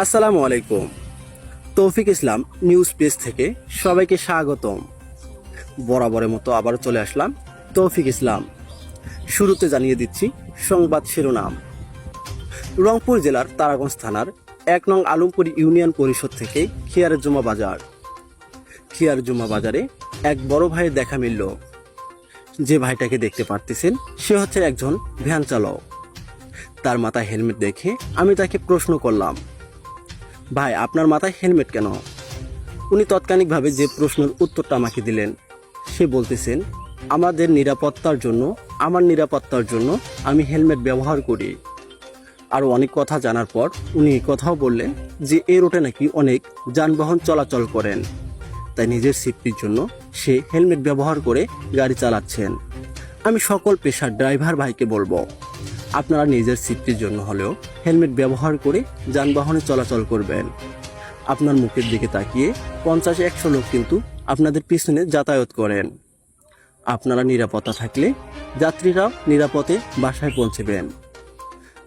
আসসালামু আলাইকুম। তৌফিক ইসলাম নিউজ পেজ থেকে সবাইকে স্বাগতম। বরাবরের মতো আবারও চলে আসলাম তৌফিক ইসলাম। শুরুতে জানিয়ে দিচ্ছি সংবাদ শিরোনাম। রংপুর জেলার তারাগঞ্জ থানার ১ নং আলমপুর ইউনিয়ন পরিষদ থেকে খিয়ারের জুমা বাজার। খিয়ার জুমা বাজারে এক বড় ভাইয়ের দেখা মিলল। যে ভাইটাকে দেখতে পারতেছেন সে হচ্ছে একজন ভ্যান চালক। তার মাথায় হেলমেট দেখে আমি তাকে প্রশ্ন করলাম, ভাই আপনার মাথায় হেলমেট কেন? উনি তাৎক্ষণিকভাবে যে প্রশ্নের উত্তরটা আমাকে দিলেন, সে বলতেছেন আমার নিরাপত্তার জন্য আমি হেলমেট ব্যবহার করি। আরও অনেক কথা জানার পর উনি এই কথাও বললেন যে এই রোডে নাকি অনেক যানবাহন চলাচল করেন, তাই নিজের সেফটির জন্য সে হেলমেট ব্যবহার করে গাড়ি চালাচ্ছেন। আমি সকল পেশার ড্রাইভার ভাইকে বলবো, আপনারা নিজের সেফটির জন্য হলেও হেলমেট ব্যবহার করে যানবাহনে চলাচল করবেন। আপনার মুখের দিকে তাকিয়ে ৫০-১০০ লোক কিন্তু আপনাদের পিছনে যাতায়াত করেন। আপনারা নিরাপত্তা থাকলে যাত্রীরাও নিরাপদে বাসায় পৌঁছবেন।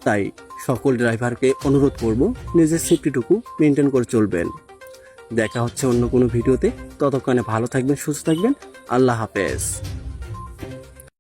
তাই সকল ড্রাইভারকে অনুরোধ করব, নিজের সেফটিটুকু মেনটেন করে চলবেন। দেখা হচ্ছে অন্য কোনো ভিডিওতে। ততক্ষণে ভালো থাকবেন, সুস্থ থাকবেন। আল্লাহ হাফেজ।